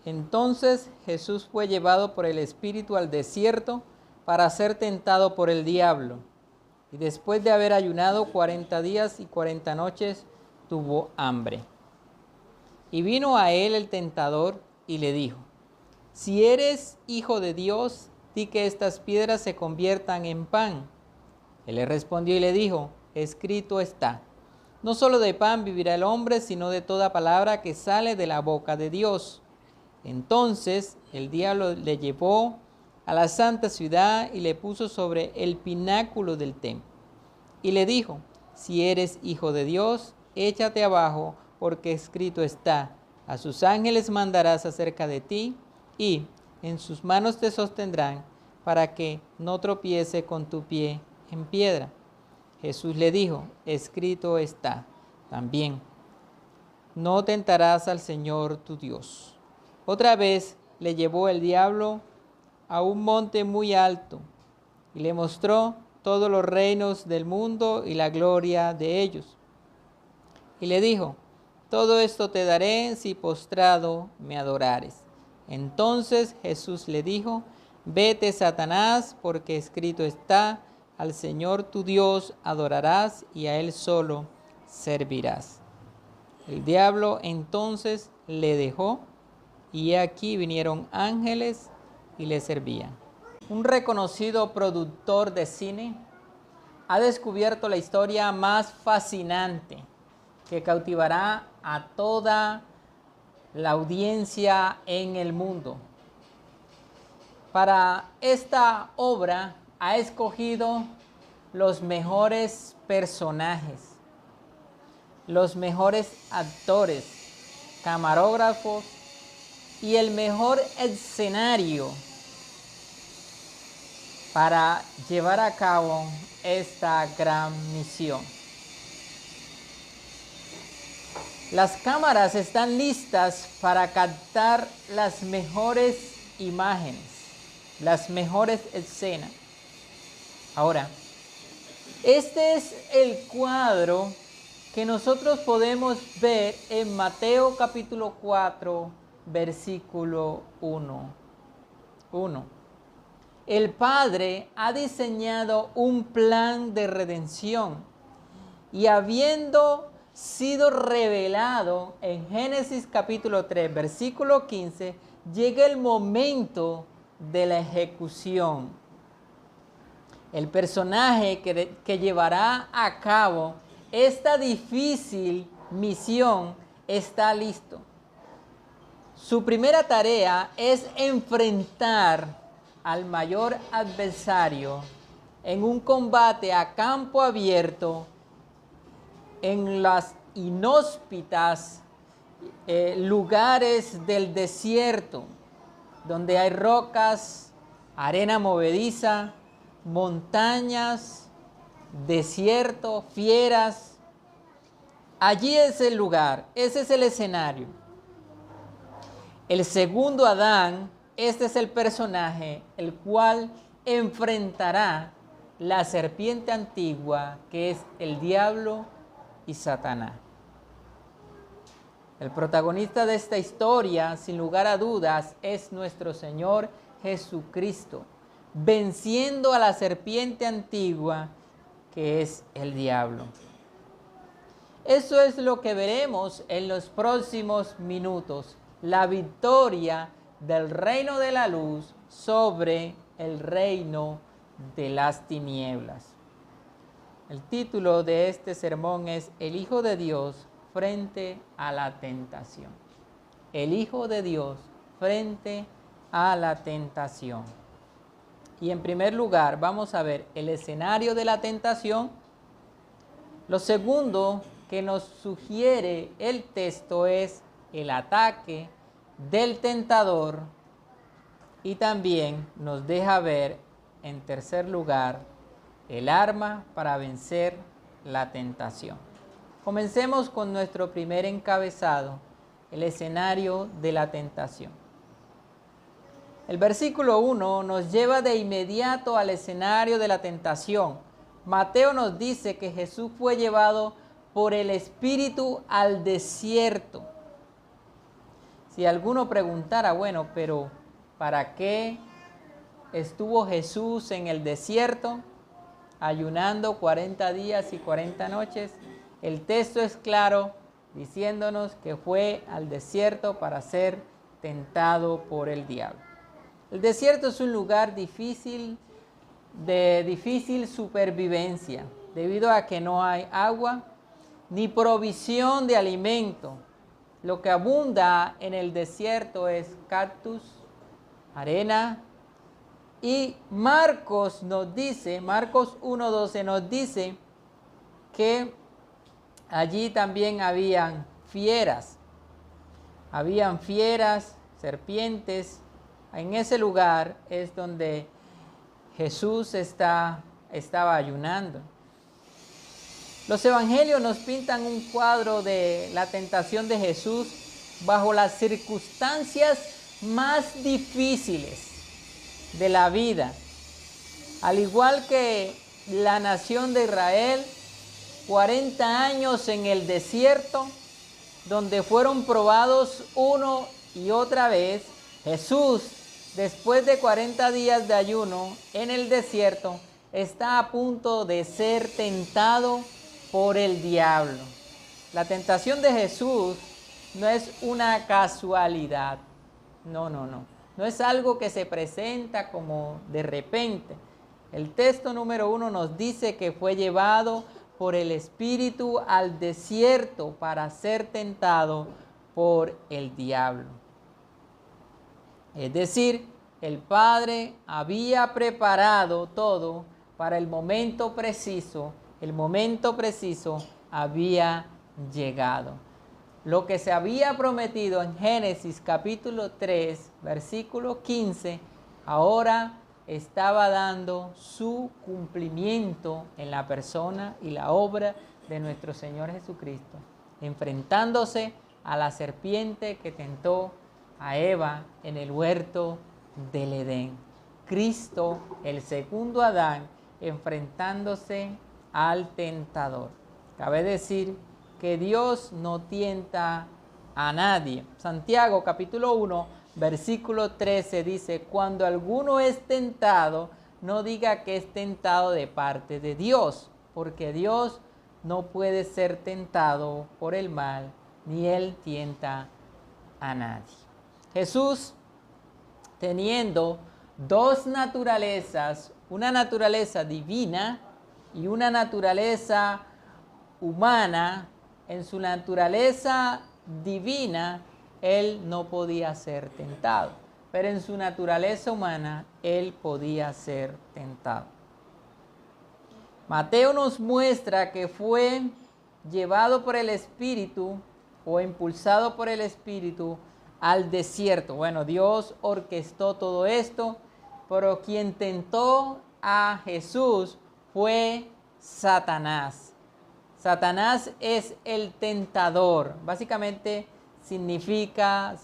Entonces Jesús fue llevado por el Espíritu al desierto para ser tentado por el diablo. Y después de haber ayunado 40 días y 40 noches, tuvo hambre. Y vino a él el tentador y le dijo: si eres hijo de Dios, di que estas piedras se conviertan en pan. Él le respondió y le dijo: escrito está, no solo de pan vivirá el hombre, sino de toda palabra que sale de la boca de Dios. Entonces el diablo le llevó a la santa ciudad y le puso sobre el pináculo del templo. Y le dijo: si eres hijo de Dios, échate abajo, porque escrito está: a sus ángeles mandarás acerca de ti, y en sus manos te sostendrán, para que no tropiece con tu pie en piedra. Jesús le dijo: escrito está también: no tentarás al Señor tu Dios. Otra vez le llevó el diablo a un monte muy alto y le mostró todos los reinos del mundo y la gloria de ellos. Y le dijo: todo esto te daré si postrado me adorares. Entonces Jesús le dijo: vete, Satanás, porque escrito está: al Señor tu Dios adorarás y a Él solo servirás. El diablo entonces le dejó, y aquí vinieron ángeles y le servían. Un reconocido productor de cine ha descubierto la historia más fascinante que cautivará a toda la audiencia en el mundo. Para esta obra ha escogido los mejores personajes, los mejores actores, camarógrafos y el mejor escenario para llevar a cabo esta gran misión. Las cámaras están listas para captar las mejores imágenes, las mejores escenas. Ahora, este es el cuadro que nosotros podemos ver en Mateo capítulo 4, versículo 1. El Padre ha diseñado un plan de redención, y habiendo sido revelado en Génesis capítulo 3, versículo 15, llega el momento de la ejecución. El personaje que llevará a cabo esta difícil misión está listo. Su primera tarea es enfrentar al mayor adversario en un combate a campo abierto en las inhóspitas lugares del desierto, donde hay rocas, arena movediza, montañas, desierto, fieras. Allí es el lugar, ese es el escenario. El segundo Adán, este es el personaje el cual enfrentará la serpiente antigua, que es el diablo y Satanás. El protagonista de esta historia, sin lugar a dudas, es nuestro Señor Jesucristo, venciendo a la serpiente antigua, que es el diablo. Eso es lo que veremos en los próximos minutos: la victoria del reino de la luz sobre el reino de las tinieblas. El título de este sermón es El Hijo de Dios frente a la tentación. El Hijo de Dios frente a la tentación. Y en primer lugar vamos a ver el escenario de la tentación. Lo segundo que nos sugiere el texto es el ataque del tentador, y también nos deja ver en tercer lugar el arma para vencer la tentación. Comencemos con nuestro primer encabezado, el escenario de la tentación. El versículo 1 nos lleva de inmediato al escenario de la tentación. Mateo nos dice que Jesús fue llevado por el Espíritu al desierto. Si alguno preguntara, bueno, pero ¿para qué estuvo Jesús en el desierto ayunando 40 días y 40 noches? El texto es claro diciéndonos que fue al desierto para ser tentado por el diablo. El desierto es un lugar difícil, de difícil supervivencia, debido a que no hay agua ni provisión de alimento. Lo que abunda en el desierto es cactus, arena, y Marcos 1:12 nos dice que allí también habían fieras, serpientes. En ese lugar es donde Jesús estaba ayunando. Los evangelios nos pintan un cuadro de la tentación de Jesús bajo las circunstancias más difíciles de la vida. Al igual que la nación de Israel, 40 años en el desierto, donde fueron probados uno y otra vez, Jesús, después de 40 días de ayuno en el desierto, está a punto de ser tentado por el diablo. La tentación de Jesús no es una casualidad. No. No es algo que se presenta como de repente. El texto número 1 nos dice que fue llevado por el Espíritu al desierto para ser tentado por el diablo. Es decir, el Padre había preparado todo para el momento preciso. El momento preciso había llegado. Lo que se había prometido en Génesis capítulo 3, versículo 15, ahora estaba dando su cumplimiento en la persona y la obra de nuestro Señor Jesucristo, enfrentándose a la serpiente que tentó a Eva en el huerto del Edén. Cristo, el segundo Adán, enfrentándose al tentador. Cabe decir que Dios no tienta a nadie. Santiago capítulo 1, versículo 13 dice: cuando alguno es tentado, no diga que es tentado de parte de Dios, porque Dios no puede ser tentado por el mal, ni Él tienta a nadie. Jesús, teniendo dos naturalezas, una naturaleza divina y una naturaleza humana, en su naturaleza divina, Él no podía ser tentado, pero en su naturaleza humana, Él podía ser tentado. Mateo nos muestra que fue llevado por el Espíritu o impulsado por el Espíritu al desierto. Bueno, Dios orquestó todo esto, pero quien tentó a Jesús fue Satanás. Satanás es el tentador. Básicamente significa,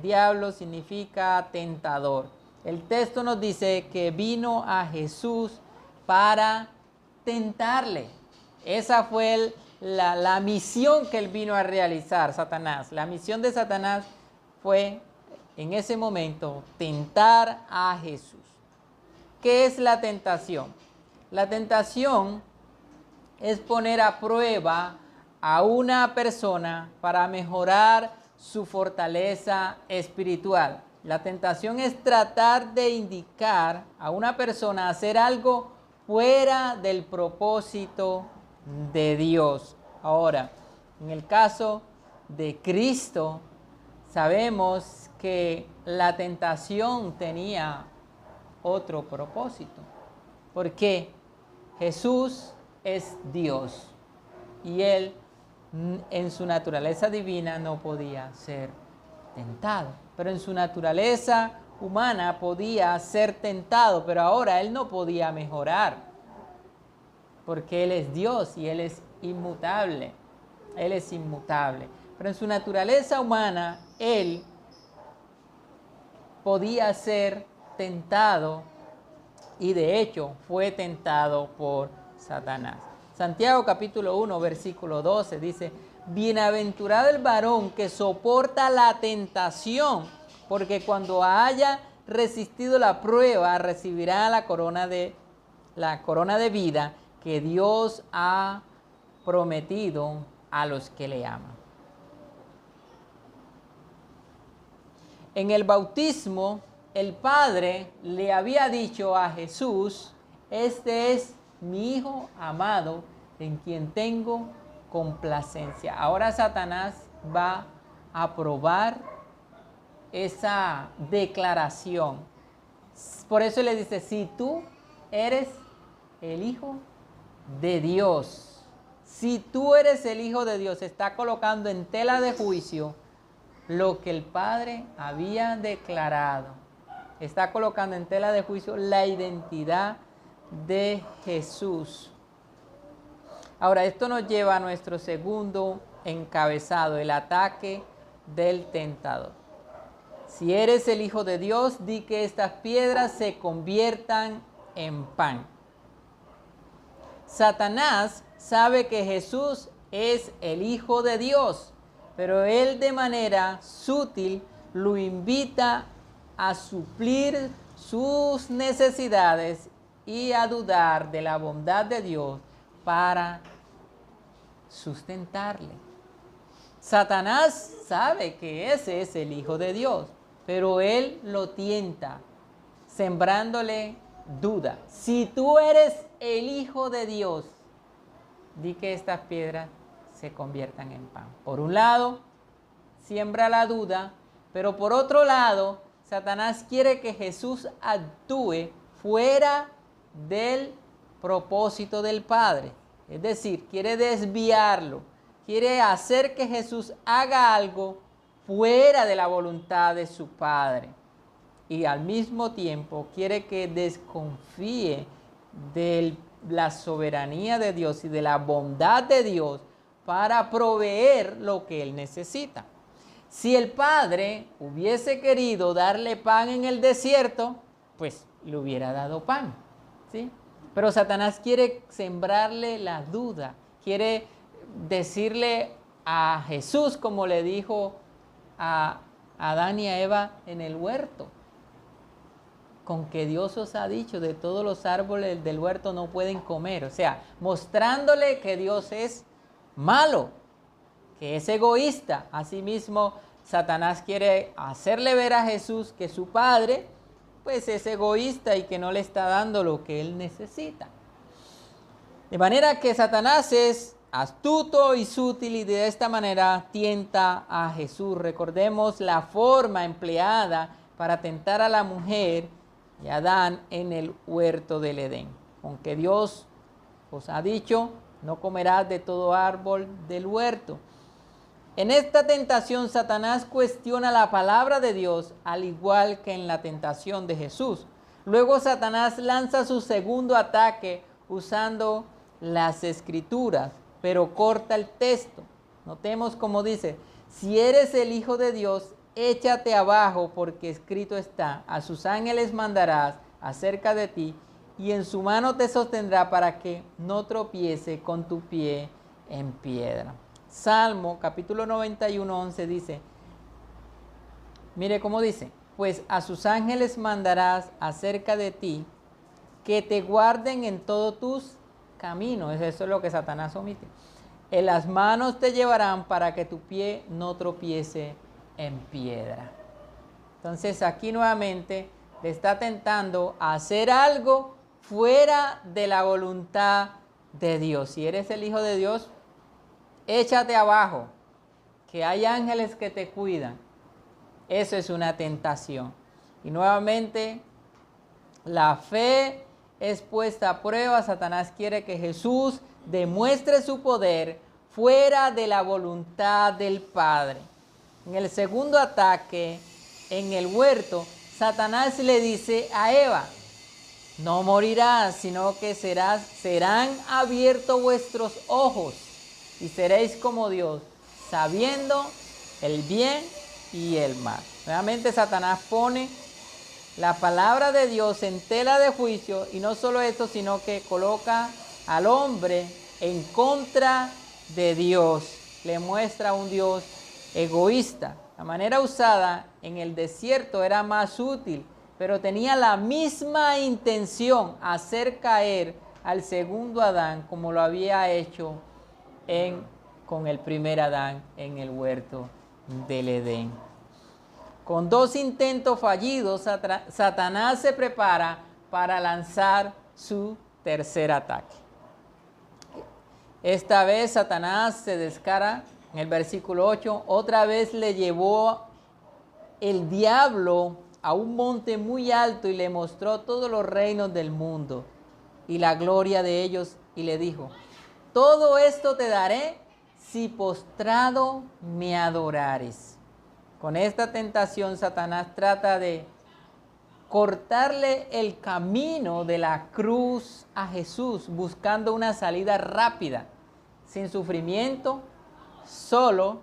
diablo significa tentador. El texto nos dice que vino a Jesús para tentarle. Esa fue la misión que él vino a realizar, Satanás. La misión de Satanás fue en ese momento tentar a Jesús. ¿Qué es la tentación? La tentación es poner a prueba a una persona para mejorar su fortaleza espiritual. La tentación es tratar de indicar a una persona a hacer algo fuera del propósito de Dios. Ahora, en el caso de Cristo, sabemos que la tentación tenía otro propósito. Porque Jesús es Dios y Él en su naturaleza divina no podía ser tentado, pero en su naturaleza humana podía ser tentado, pero ahora Él no podía mejorar, porque Él es Dios y Él es inmutable. Él es inmutable, pero en su naturaleza humana Él podía ser tentado y de hecho fue tentado por Satanás. Santiago capítulo 1 versículo 12 dice: bienaventurado el varón que soporta la tentación, porque cuando haya resistido la prueba, recibirá la corona de vida que Dios ha prometido a los que le aman. En el bautismo, el Padre le había dicho a Jesús: este es mi Hijo amado, en quien tengo complacencia. Ahora Satanás va a probar esa declaración. Por eso le dice: si tú eres el Hijo de Dios, si tú eres el Hijo de Dios, está colocando en tela de juicio lo que el Padre había declarado. Está colocando en tela de juicio la identidad de Jesús. Ahora, esto nos lleva a nuestro segundo encabezado, el ataque del tentador. Si eres el Hijo de Dios, di que estas piedras se conviertan en pan. Satanás sabe que Jesús es el Hijo de Dios, pero él de manera sutil lo invita a suplir sus necesidades y a dudar de la bondad de Dios para sustentarle. Satanás sabe que ese es el Hijo de Dios, pero él lo tienta, sembrándole duda. Si tú eres el Hijo de Dios, di que estas piedras se conviertan en pan. Por un lado, siembra la duda, pero por otro lado, Satanás quiere que Jesús actúe fuera del propósito del Padre. Es decir, quiere desviarlo, quiere hacer que Jesús haga algo fuera de la voluntad de su Padre. Y al mismo tiempo quiere que desconfíe de la soberanía de Dios y de la bondad de Dios para proveer lo que él necesita. Si el Padre hubiese querido darle pan en el desierto, pues le hubiera dado pan, ¿sí? Pero Satanás quiere sembrarle la duda, quiere decirle a Jesús, como le dijo a Adán y a Eva en el huerto: con que Dios os ha dicho, de todos los árboles del huerto no pueden comer. O sea, mostrándole que Dios es malo, que es egoísta. Asimismo, Satanás quiere hacerle ver a Jesús que su Padre pues es egoísta y que no le está dando lo que él necesita. De manera que Satanás es astuto y sutil y de esta manera tienta a Jesús. Recordemos la forma empleada para tentar a la mujer y a Adán en el huerto del Edén. Aunque Dios os ha dicho: no comerás de todo árbol del huerto. En esta tentación, Satanás cuestiona la palabra de Dios, al igual que en la tentación de Jesús. Luego Satanás lanza su segundo ataque usando las Escrituras, pero corta el texto. Notemos cómo dice: si eres el Hijo de Dios, échate abajo, porque escrito está: a sus ángeles mandarás acerca de ti, y en su mano te sostendrá para que no tropiece con tu pie en piedra. Salmo capítulo 91, 11 dice, mire cómo dice: pues a sus ángeles mandarás acerca de ti, que te guarden en todos tus caminos. Eso es lo que Satanás omite. En las manos te llevarán para que tu pie no tropiece en piedra. Entonces aquí nuevamente le está tentando a hacer algo fuera de la voluntad de Dios. Si eres el Hijo de Dios, échate abajo, que hay ángeles que te cuidan. Eso es una tentación. Y nuevamente, la fe es puesta a prueba. Satanás quiere que Jesús demuestre su poder fuera de la voluntad del Padre. En el segundo ataque, en el huerto, Satanás le dice a Eva: no morirás, sino que serán abiertos vuestros ojos y seréis como Dios, sabiendo el bien y el mal. Realmente Satanás pone la palabra de Dios en tela de juicio, y no solo esto, sino que coloca al hombre en contra de Dios. le muestra un Dios egoísta. La manera usada en el desierto era más útil, pero tenía la misma intención, hacer caer al segundo Adán como lo había hecho con el primer Adán en el huerto del Edén. Con 2 intentos fallidos, Satanás se prepara para lanzar su tercer ataque. Esta vez Satanás se descara en el versículo 8. Otra vez le llevó el diablo a un monte muy alto y le mostró todos los reinos del mundo y la gloria de ellos, y le dijo: todo esto te daré si postrado me adorares. Con esta tentación, Satanás trata de cortarle el camino de la cruz a Jesús, buscando una salida rápida, sin sufrimiento, solo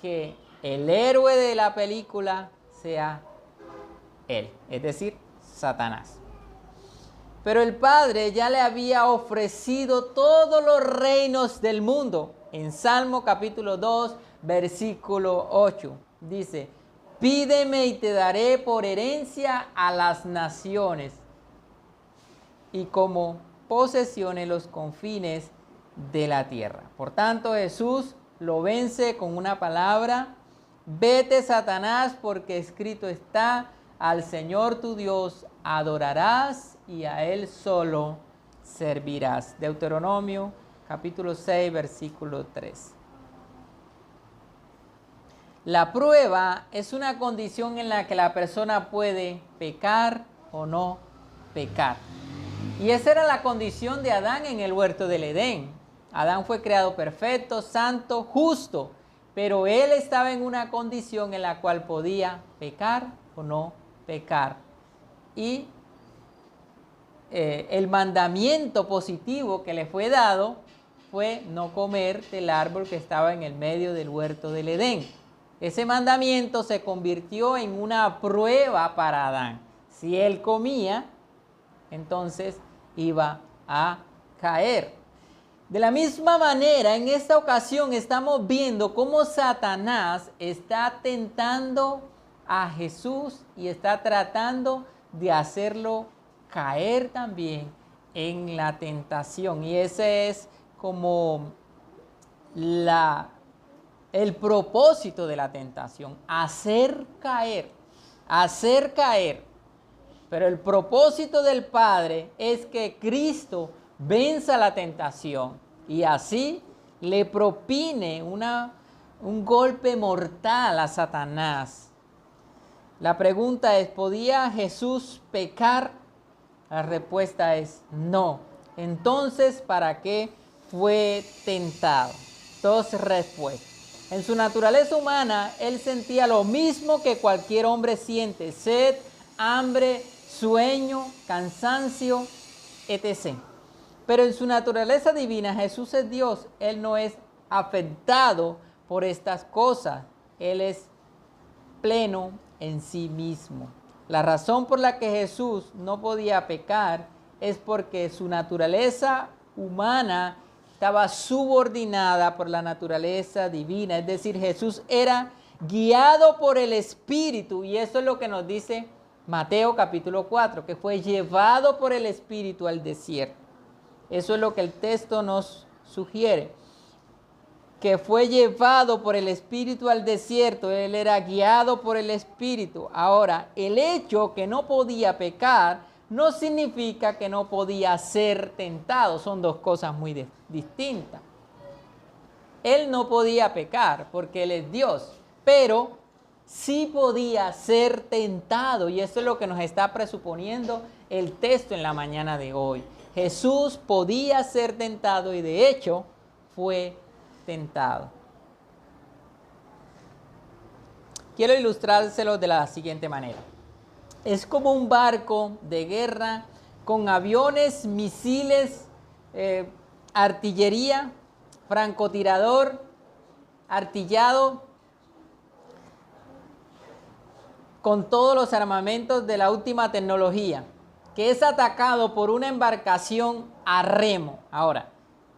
que el héroe de la película sea él, es decir, Satanás. Pero el Padre ya le había ofrecido todos los reinos del mundo. En Salmo capítulo 2, versículo 8, dice: pídeme y te daré por herencia a las naciones y como posesiones los confines de la tierra. Por tanto, Jesús lo vence con una palabra: vete, Satanás, porque escrito está: al Señor tu Dios adorarás y a Él solo servirás. Deuteronomio capítulo 6, versículo 3. La prueba es una condición en la que la persona puede pecar o no pecar. Y esa era la condición de Adán en el huerto del Edén. Adán fue creado perfecto, santo, justo, pero él estaba en una condición en la cual podía pecar o no pecar. Y el mandamiento positivo que le fue dado fue no comer del árbol que estaba en el medio del huerto del Edén. Ese mandamiento se convirtió en una prueba para Adán. Si él comía, entonces iba a caer. De la misma manera, en esta ocasión estamos viendo cómo Satanás está tentando a Jesús y está tratando de hacerlo caer también en la tentación. Y ese es como el propósito de la tentación: hacer caer. Pero el propósito del Padre es que Cristo venza la tentación y así le propine un golpe mortal a Satanás. La pregunta es: ¿podía Jesús pecar? La respuesta es no. Entonces, ¿para qué fue tentado? 2 respuestas. En su naturaleza humana, él sentía lo mismo que cualquier hombre siente: sed, hambre, sueño, cansancio, etc. Pero en su naturaleza divina, Jesús es Dios. Él no es afectado por estas cosas. Él es pleno en sí mismo. La razón por la que Jesús no podía pecar es porque su naturaleza humana estaba subordinada por la naturaleza divina. Es decir, Jesús era guiado por el Espíritu, y eso es lo que nos dice Mateo capítulo 4, que fue llevado por el Espíritu al desierto. Eso es lo que el texto nos sugiere, que fue llevado por el Espíritu al desierto. Él era guiado por el Espíritu. Ahora, el hecho que no podía pecar no significa que no podía ser tentado. Son 2 cosas muy distintas. Él no podía pecar porque Él es Dios, pero sí podía ser tentado, y eso es lo que nos está presuponiendo el texto en la mañana de hoy. Jesús podía ser tentado y de hecho fue tentado. Quiero ilustrárselo de la siguiente manera. Es como un barco de guerra con aviones, misiles, artillería, francotirador, artillado, con todos los armamentos de la última tecnología, que es atacado por una embarcación a remo. Ahora,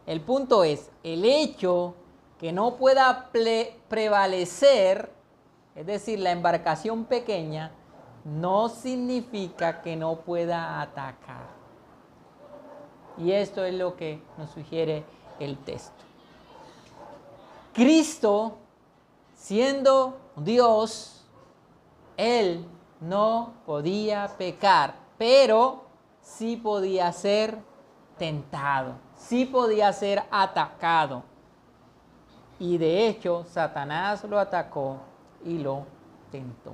el punto es el hecho que no pueda prevalecer, es decir, la embarcación pequeña, no significa que no pueda atacar. Y esto es lo que nos sugiere el texto. Cristo, siendo Dios, Él no podía pecar, pero sí podía ser tentado, sí podía ser atacado. Y de hecho, Satanás lo atacó y lo tentó.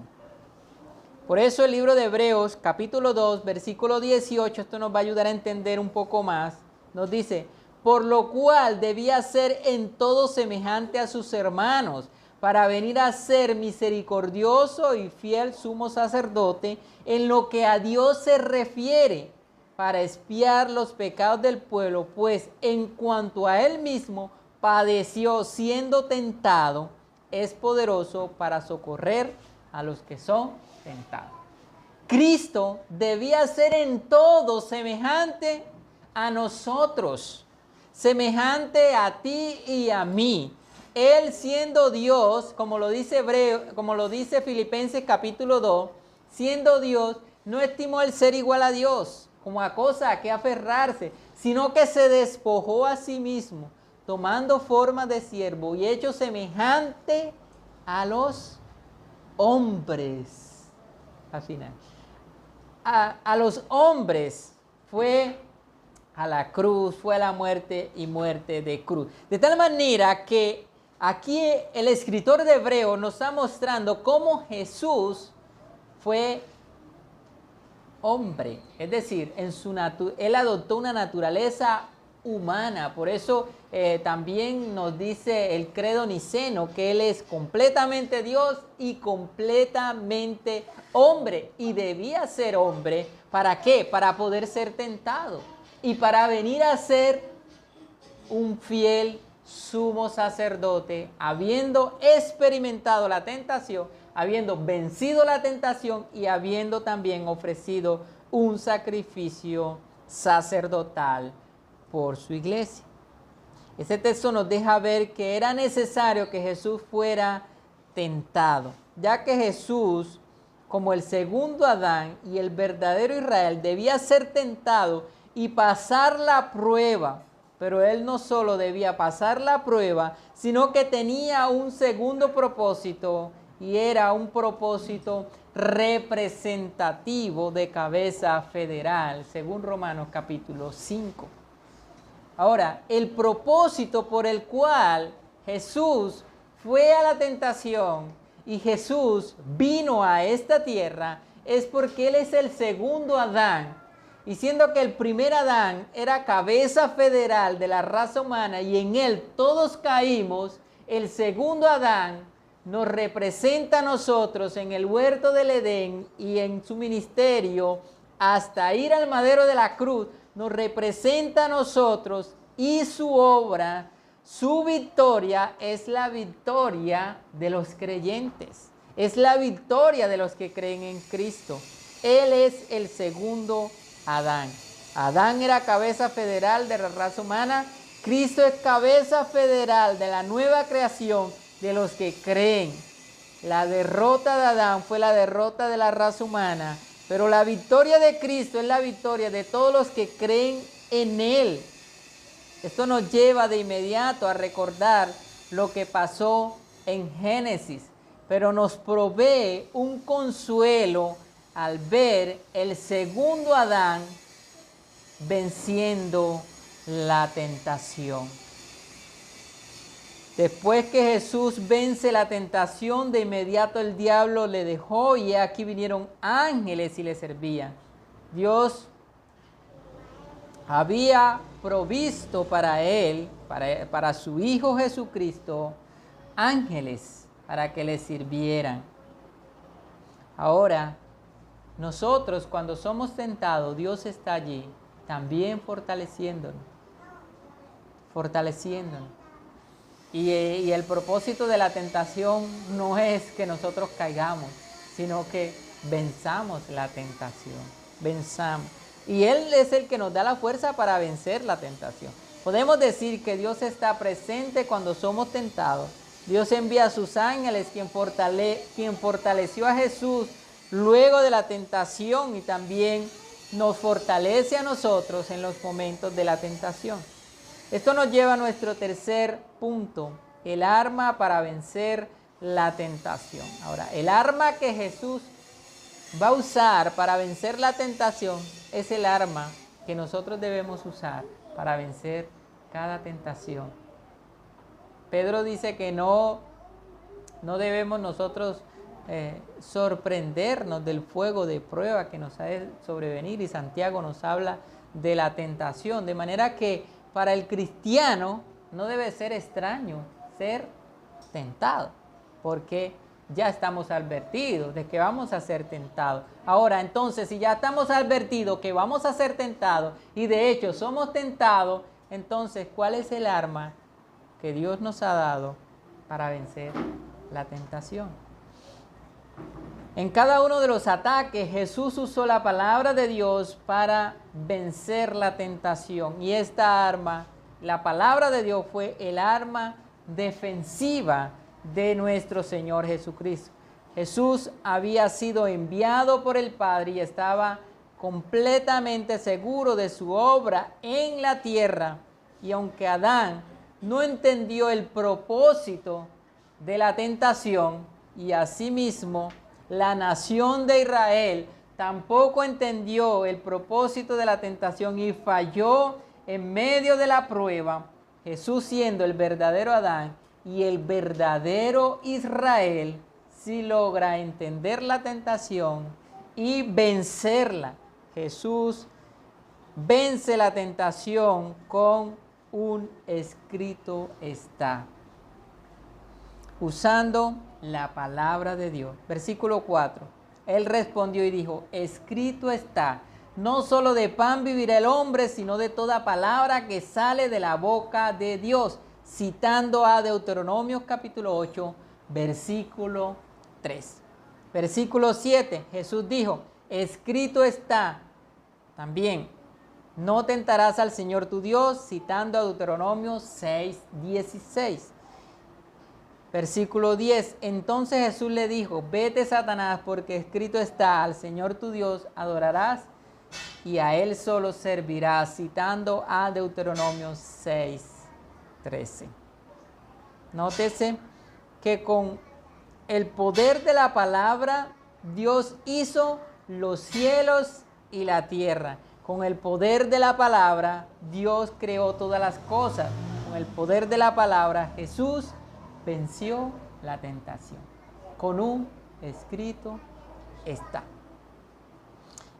Por eso el libro de Hebreos, capítulo 2, versículo 18, esto nos va a ayudar a entender un poco más. Nos dice, por lo cual debía ser en todo semejante a sus hermanos, para venir a ser misericordioso y fiel sumo sacerdote en lo que a Dios se refiere, para expiar los pecados del pueblo, pues en cuanto a él mismo padeció siendo tentado, es poderoso para socorrer a los que son tentados. Cristo debía ser en todo semejante a nosotros, semejante a ti y a mí. Él siendo Dios, como lo dice Filipenses capítulo 2, siendo Dios, no estimó el ser igual a Dios como a cosa a que aferrarse, sino que se despojó a sí mismo, tomando forma de siervo y hecho semejante a los hombres. Al final, a los hombres fue a la cruz, fue a la muerte y muerte de cruz. De tal manera que aquí el escritor de Hebreos nos está mostrando cómo Jesús fue hombre, es decir, él adoptó una naturaleza humana. Por eso también nos dice el credo niceno que él es completamente Dios y completamente hombre, y debía ser hombre. ¿Para qué? Para poder ser tentado y para venir a ser un fiel sumo sacerdote, habiendo experimentado la tentación, habiendo vencido la tentación y habiendo también ofrecido un sacrificio sacerdotal por su iglesia. Este texto nos deja ver que era necesario que Jesús fuera tentado, ya que Jesús, como el segundo Adán y el verdadero Israel, debía ser tentado y pasar la prueba. Pero él no solo debía pasar la prueba, sino que tenía un segundo propósito, y era un propósito representativo de cabeza federal, según Romanos capítulo 5. Ahora, el propósito por el cual Jesús fue a la tentación y Jesús vino a esta tierra es porque Él es el segundo Adán. Y siendo que el primer Adán era cabeza federal de la raza humana y en él todos caímos, el segundo Adán nos representa a nosotros en el huerto del Edén y en su ministerio hasta ir al madero de la cruz, nos representa a nosotros, y su obra, su victoria es la victoria de los creyentes, es la victoria de los que creen en Cristo. Él es el segundo Adán. Adán era cabeza federal de la raza humana. Cristo es cabeza federal de la nueva creación de los que creen. La derrota de Adán fue la derrota de la raza humana, pero la victoria de Cristo es la victoria de todos los que creen en Él. Esto nos lleva de inmediato a recordar lo que pasó en Génesis, pero nos provee un consuelo al ver el segundo Adán venciendo la tentación. Después que Jesús vence la tentación, de inmediato el diablo le dejó y aquí vinieron ángeles y le servían. Dios había provisto para él, para su Hijo Jesucristo, ángeles para que le sirvieran. Ahora, nosotros cuando somos tentados, Dios está allí también fortaleciéndonos. Y el propósito de la tentación no es que nosotros caigamos, sino que venzamos la tentación. Venzamos. Y Él es el que nos da la fuerza para vencer la tentación. Podemos decir que Dios está presente cuando somos tentados. Dios envía a sus ángeles, quien fortaleció a Jesús luego de la tentación y también nos fortalece a nosotros en los momentos de la tentación. Esto nos lleva a nuestro tercer punto, el arma para vencer la tentación. Ahora, el arma que Jesús va a usar para vencer la tentación es el arma que nosotros debemos usar para vencer cada tentación. Pedro dice que no debemos nosotros sorprendernos del fuego de prueba que nos ha de sobrevenir, y Santiago nos habla de la tentación, de manera que para el cristiano no debe ser extraño ser tentado, porque ya estamos advertidos de que vamos a ser tentados. Ahora, entonces, si ya estamos advertidos que vamos a ser tentados y de hecho somos tentados, entonces, ¿cuál es el arma que Dios nos ha dado para vencer la tentación? En cada uno de los ataques, Jesús usó la palabra de Dios para vencer la tentación. Y esta arma, la palabra de Dios, fue el arma defensiva de nuestro Señor Jesucristo. Jesús había sido enviado por el Padre y estaba completamente seguro de su obra en la tierra. Y aunque Adán no entendió el propósito de la tentación, y asimismo la nación de Israel tampoco entendió el propósito de la tentación y falló en medio de la prueba, Jesús, siendo el verdadero Adán y el verdadero Israel, sí logra entender la tentación y vencerla. Jesús vence la tentación con un escrito está, usando la palabra de Dios. Versículo 4. Él respondió y dijo, escrito está, no solo de pan vivirá el hombre, sino de toda palabra que sale de la boca de Dios. Citando a Deuteronomio capítulo 8, versículo 3. Versículo 7, Jesús dijo, escrito está también, no tentarás al Señor tu Dios, citando a Deuteronomio 6, 16. Versículo 10, entonces Jesús le dijo, vete Satanás, porque escrito está, al Señor tu Dios adorarás y a Él solo servirás, citando a Deuteronomio 6, 13. Nótese que con el poder de la palabra Dios hizo los cielos y la tierra. Con el poder de la palabra Dios creó todas las cosas. Con el poder de la palabra Jesús venció la tentación. Con un escrito está.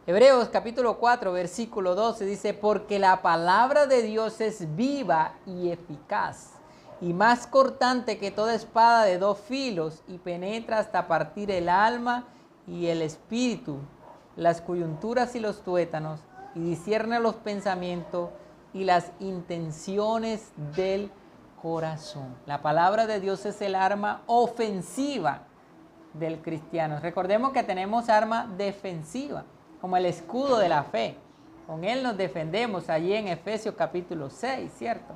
Hebreos capítulo 4, versículo 12 dice, porque la palabra de Dios es viva y eficaz, y más cortante que toda espada de dos filos, y penetra hasta partir el alma y el espíritu, las coyunturas y los tuétanos, y discierne los pensamientos y las intenciones del corazón. La palabra de Dios es el arma ofensiva del cristiano. Recordemos que tenemos arma defensiva, como el escudo de la fe. Con él nos defendemos, allí en Efesios capítulo 6, ¿cierto?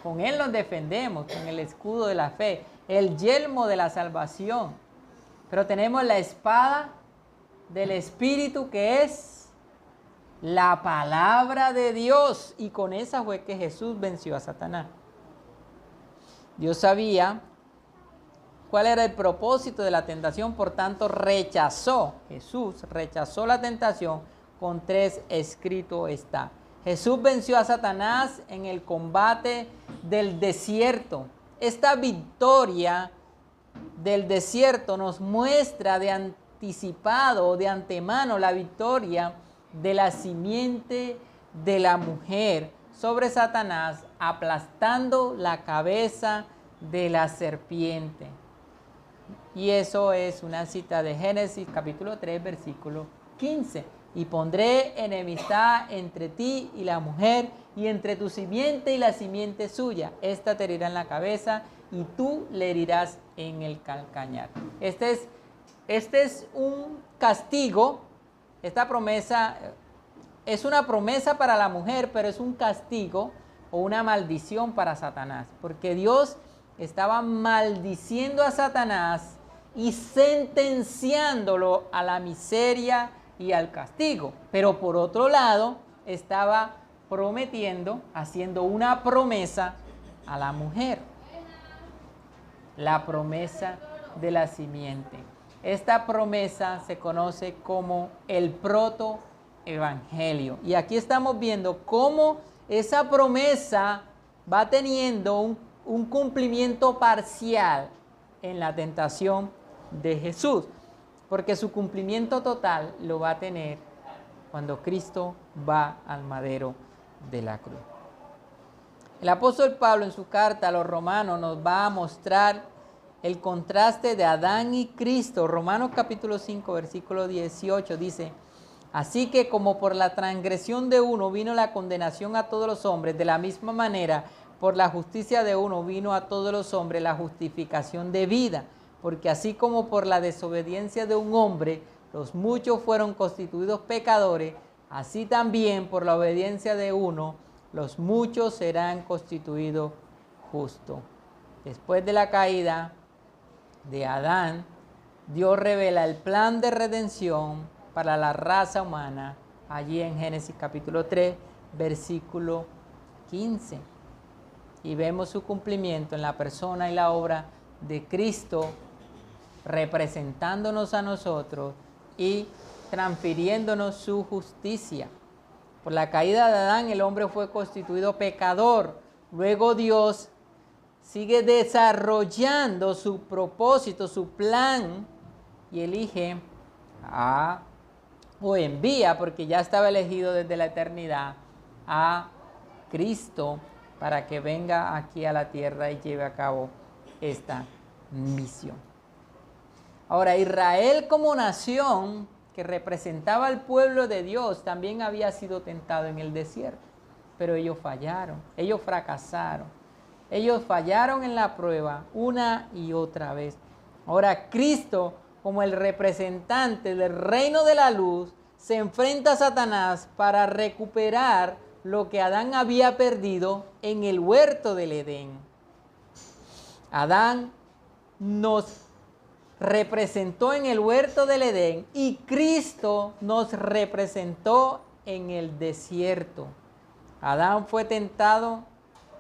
Con él nos defendemos, con el escudo de la fe, el yelmo de la salvación. Pero tenemos la espada del Espíritu, que es la palabra de Dios. Y con esa fue que Jesús venció a Satanás. Dios sabía cuál era el propósito de la tentación, por tanto Jesús rechazó la tentación con 3 escrito está. Jesús venció a Satanás en el combate del desierto. Esta victoria del desierto nos muestra de anticipado, de antemano, la victoria de la simiente de la mujer sobre Satanás, aplastando la cabeza de la serpiente. Y eso es una cita de Génesis capítulo 3, versículo 15. Y pondré enemistad entre ti y la mujer, y entre tu simiente y la simiente suya. Esta te herirá en la cabeza, y tú le herirás en el calcañar. Este es un castigo. Esta promesa es una promesa para la mujer, pero es un castigo o una maldición para Satanás, porque Dios estaba maldiciendo a Satanás y sentenciándolo a la miseria y al castigo. Pero por otro lado, estaba prometiendo, haciendo una promesa a la mujer. La promesa de la simiente. Esta promesa se conoce como el protoevangelio. Y aquí estamos viendo cómo esa promesa va teniendo un cumplimiento parcial en la tentación de Jesús, porque su cumplimiento total lo va a tener cuando Cristo va al madero de la cruz. El apóstol Pablo en su carta a los romanos nos va a mostrar el contraste de Adán y Cristo. Romanos capítulo 5, versículo 18 dice: así que como por la transgresión de uno vino la condenación a todos los hombres, de la misma manera por la justicia de uno vino a todos los hombres la justificación de vida. Porque así como por la desobediencia de un hombre los muchos fueron constituidos pecadores, así también por la obediencia de uno los muchos serán constituidos justos. Después de la caída de Adán, Dios revela el plan de redención para la raza humana allí en Génesis capítulo 3, versículo 15. Y vemos su cumplimiento en la persona y la obra de Cristo, representándonos a nosotros y transfiriéndonos su justicia. Por la caída de Adán, el hombre fue constituido pecador. Luego Dios sigue desarrollando su propósito, su plan, y elige o envía, porque ya estaba elegido desde la eternidad, a Cristo para que venga aquí a la tierra y lleve a cabo esta misión. Ahora, Israel como nación que representaba al pueblo de Dios también había sido tentado en el desierto, pero ellos fallaron, ellos fracasaron, ellos fallaron en la prueba una y otra vez. Ahora Cristo, como el representante del reino de la luz, se enfrenta a Satanás para recuperar lo que Adán había perdido en el huerto del Edén. Adán nos representó en el huerto del Edén y Cristo nos representó en el desierto. Adán fue tentado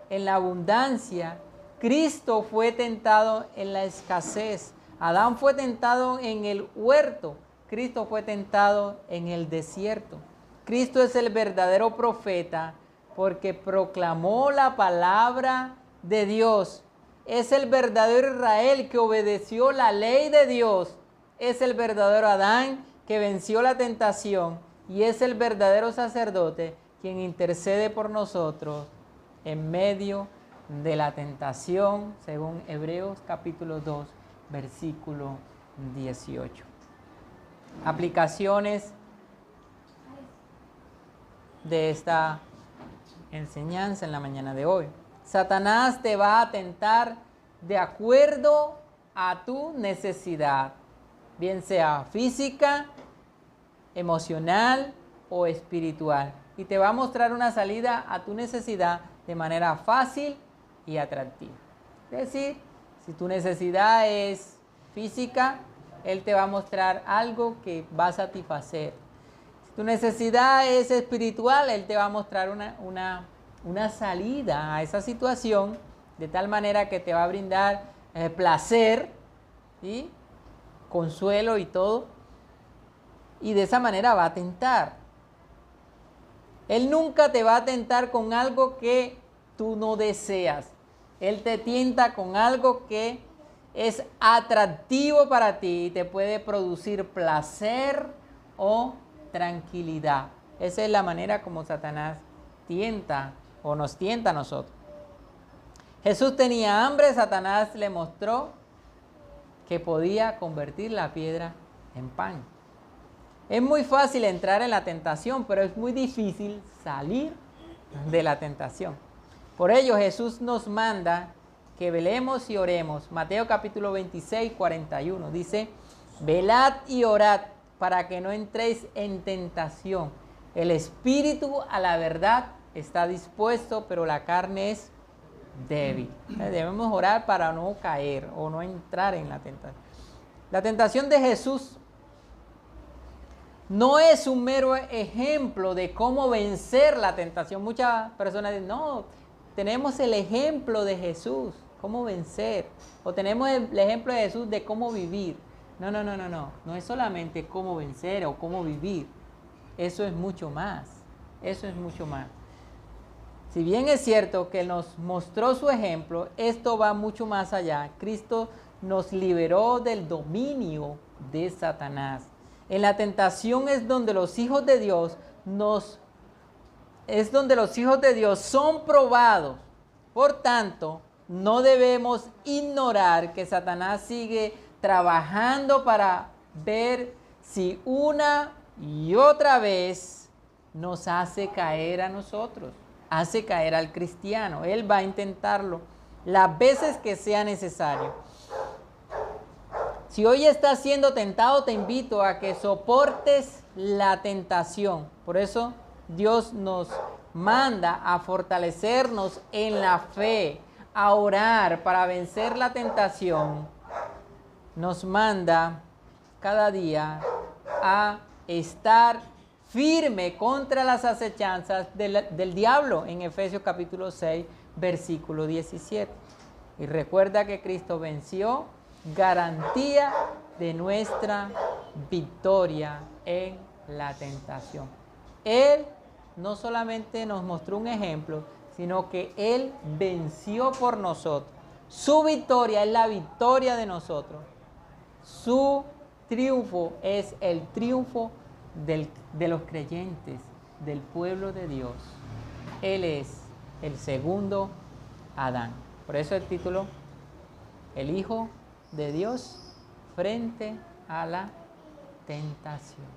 en la abundancia, Cristo fue tentado en la escasez. Adán fue tentado en el huerto, Cristo fue tentado en el desierto. Cristo es el verdadero profeta porque proclamó la palabra de Dios. Es el verdadero Israel que obedeció la ley de Dios. Es el verdadero Adán que venció la tentación. Y es el verdadero sacerdote quien intercede por nosotros en medio de la tentación, según Hebreos capítulo 2, versículo 18. Aplicaciones de esta enseñanza en la mañana de hoy. Satanás te va a tentar de acuerdo a tu necesidad, bien sea física, emocional o espiritual. Y te va a mostrar una salida a tu necesidad de manera fácil y atractiva. Es decir, si tu necesidad es física, él te va a mostrar algo que va a satisfacer. Si tu necesidad es espiritual, él te va a mostrar una salida a esa situación de tal manera que te va a brindar placer, ¿sí? Consuelo y todo. Y de esa manera va a tentar. Él nunca te va a tentar con algo que tú no deseas. Él te tienta con algo que es atractivo para ti y te puede producir placer o tranquilidad. Esa es la manera como Satanás tienta o nos tienta a nosotros. Jesús tenía hambre, Satanás le mostró que podía convertir la piedra en pan. Es muy fácil entrar en la tentación, pero es muy difícil salir de la tentación. Por ello Jesús nos manda que velemos y oremos. Mateo capítulo 26, 41 dice: velad y orad para que no entréis en tentación. El espíritu a la verdad está dispuesto, pero la carne es débil. Debemos orar para no caer o no entrar en la tentación. La tentación de Jesús no es un mero ejemplo de cómo vencer la tentación. Muchas personas dicen, no, tenemos el ejemplo de Jesús, cómo vencer. O tenemos el ejemplo de Jesús de cómo vivir. No. No es solamente cómo vencer o cómo vivir. Eso es mucho más. Eso es mucho más. Si bien es cierto que nos mostró su ejemplo, esto va mucho más allá. Cristo nos liberó del dominio de Satanás. En la tentación es donde los hijos de Dios son probados. Por tanto, no debemos ignorar que Satanás sigue trabajando para ver si una y otra vez nos hace caer a nosotros, hace caer al cristiano. Él va a intentarlo las veces que sea necesario. Si hoy estás siendo tentado, te invito a que soportes la tentación. Por eso Dios nos manda a fortalecernos en la fe, a orar para vencer la tentación. Nos manda cada día a estar firme contra las acechanzas del diablo en Efesios capítulo 6, versículo 17. Y recuerda que Cristo venció, garantía de nuestra victoria en la tentación. Él no solamente nos mostró un ejemplo, sino que Él venció por nosotros. Su victoria es la victoria de nosotros. Su triunfo es el triunfo de los creyentes, del pueblo de Dios. Él es el segundo Adán. Por eso el título, el Hijo de Dios frente a la tentación.